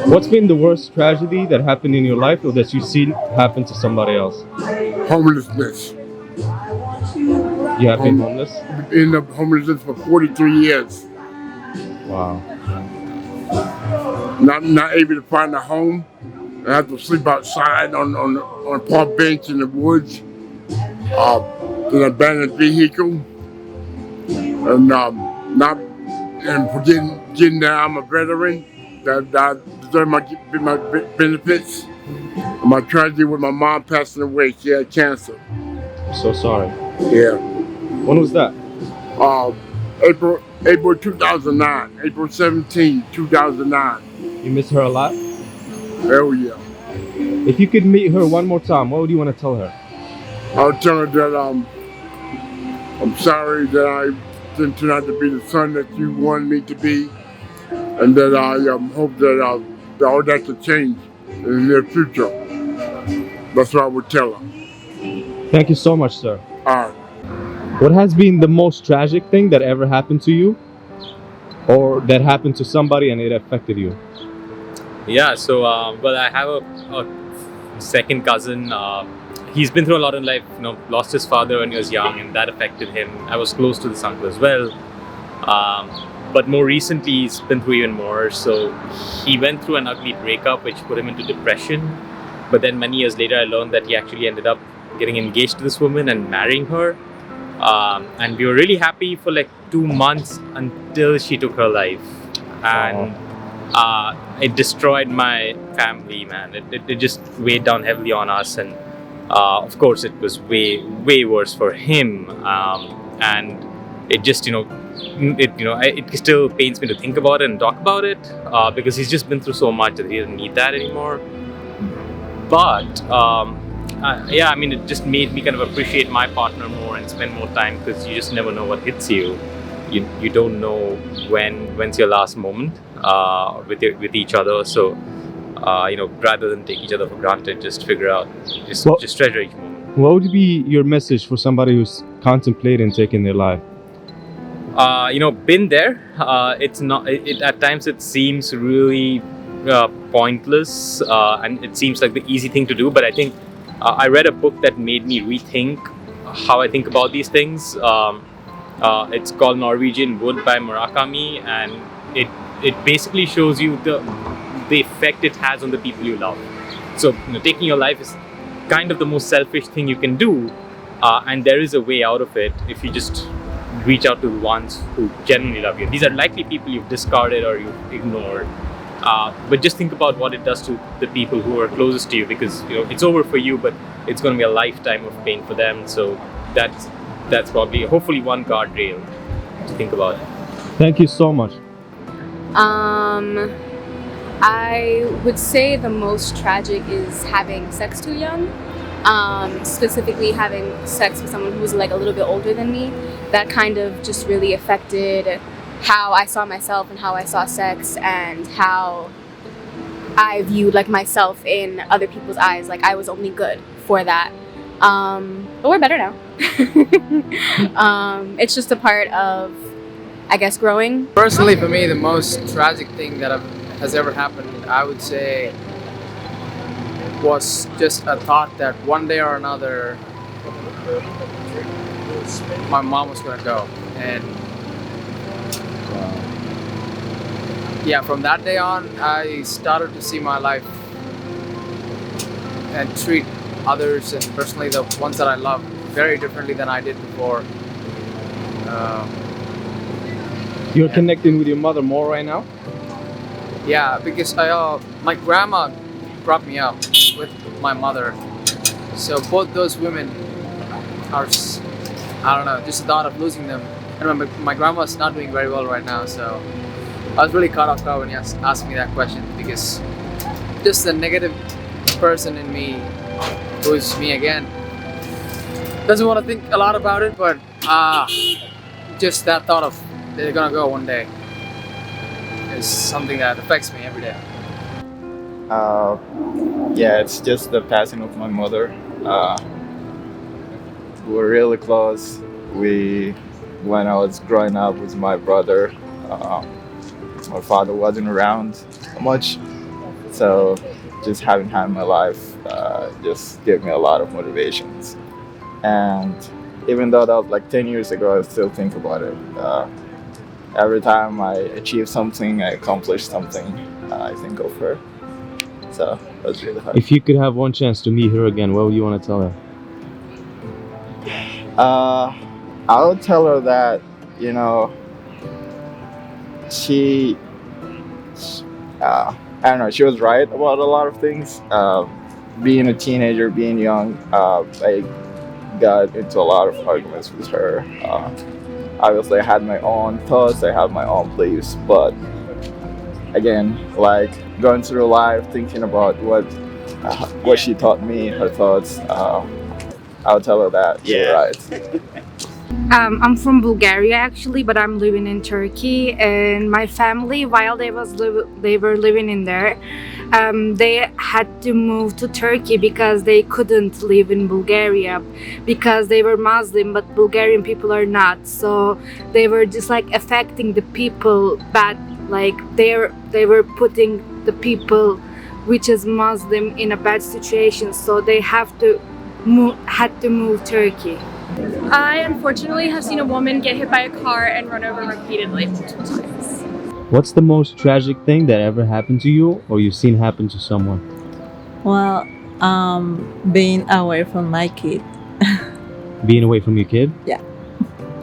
What's been the worst tragedy that happened in your life or that you've seen happen to somebody else? Homelessness. You have been Home, homeless? Ended up homeless for 43 years. Wow. Not able to find a home. I have to sleep outside on a park bench in the woods. In an abandoned vehicle. And not and forgetting that I'm a veteran. That I deserve my benefits. My tragedy with my mom passing away. She had cancer. I'm so sorry. Yeah. When was that? Uh, April 2009. April 17, 2009. You miss her a lot? Hell yeah. If you could meet her one more time, what would you want to tell her? I would tell her that I'm sorry that I didn't turn out to be the son that you wanted me to be, and that I hope that all that can change in the near future. That's what I would tell her. Thank you so much, sir. All right. What has been the most tragic thing that ever happened to you? Or that happened to somebody and it affected you? Yeah, so well, I have a second cousin. He's been through a lot in life. Lost his father when he was young, and that affected him. I was close to this uncle as well, but more recently he's been through even more. So he went through an ugly breakup, which put him into depression. But then many years later, I learned that he actually ended up getting engaged to this woman and marrying her. And we were really happy for like 2 months until she took her life. And it destroyed my family, man. It just weighed down heavily on us. And of course, it was way worse for him. And it just, it still pains me to think about it and talk about it because he's just been through so much that he doesn't need that anymore. But yeah, I mean, it just made me kind of appreciate my partner more and spend more time because you just never know what hits you. You don't know when's your last moment with each other. So rather than take each other for granted, just figure out, just treasure each moment. What would be your message for somebody who's contemplating taking their life? Been there. It's not. At times it seems really pointless, and it seems like the easy thing to do. But I think I read a book that made me rethink how I think about these things. It's called Norwegian Wood by Murakami, and it basically shows you the effect it has on the people you love. So taking your life is kind of the most selfish thing you can do, and there is a way out of it if you just reach out to the ones who genuinely love you. These are likely people you've discarded or you've ignored. But just think about what it does to the people who are closest to you, because it's over for you, but it's going to be a lifetime of pain for them. So that's probably, hopefully, one guardrail to think about. Thank you so much. I would say the most tragic is having sex too young. Specifically having sex with someone who was like a little bit older than me. That kind of just really affected how I saw myself and how I saw sex and how I viewed like myself in other people's eyes. Like I was only good for that. But we're better now. It's just a part of, I guess, growing. Personally, for me, the most tragic thing that has ever happened, I would say, was just a thought that one day or another my mom was gonna go. And yeah, from that day on, I started to see my life and treat others, and personally the ones that I love, very differently than I did before. You're connecting with your mother more right now? Yeah, because my grandma brought me up with my mother. So both those women are, I don't know, just the thought of losing them. And my grandma's not doing very well right now, so I was really caught off guard when you asked me that question, because just the negative person in me, who is me again, doesn't want to think a lot about it, but just that thought of they're gonna go one day is something that affects me every day. Yeah, it's just the passing of my mother. We were really close. When I was growing up with my brother, my father wasn't around much, So just having her in my life just gave me a lot of motivations. And even though that was like 10 years ago, I still think about it. Every time I achieve something, I accomplish something, I think of her. So that's really hard. If you could have one chance to meet her again, what would you want to tell her? I would tell her that, you know, she I don't know, she was right about a lot of things. Being a teenager, being young, I got into a lot of arguments with her. Obviously, I had my own thoughts, I have my own beliefs, but again, like going through life, thinking about what she taught me, her thoughts, I would tell her that you're right. I'm from Bulgaria actually, but I'm living in Turkey. And my family, while they were living in there, they had to move to Turkey because they couldn't live in Bulgaria because they were Muslim, but Bulgarian people are not. So they were just like affecting the people bad, like they were putting the people which is Muslim in a bad situation. So they had to move Turkey. I unfortunately have seen a woman get hit by a car and run over repeatedly multiple times. What's the most tragic thing that ever happened to you or you've seen happen to someone? Well, being away from my kid. Being away from your kid? Yeah.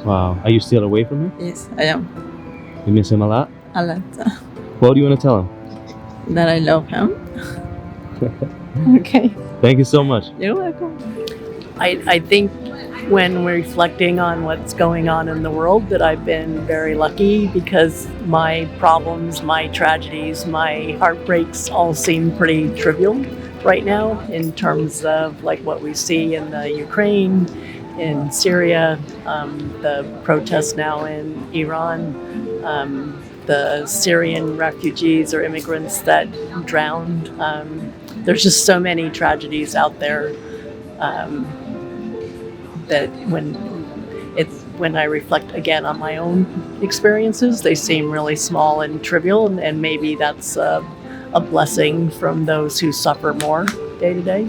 Wow. Are you still away from him? Yes, I am. You miss him a lot? A lot. What do you want to tell him? That I love him. Okay. Thank you so much. You're welcome. I think when we're reflecting on what's going on in the world that I've been very lucky because my problems, my tragedies, my heartbreaks all seem pretty trivial right now in terms of like what we see in the Ukraine, in Syria, the protests now in Iran, the Syrian refugees or immigrants that drowned. There's just so many tragedies out there that when I reflect again on my own experiences, they seem really small and trivial, and maybe that's a blessing from those who suffer more day to day.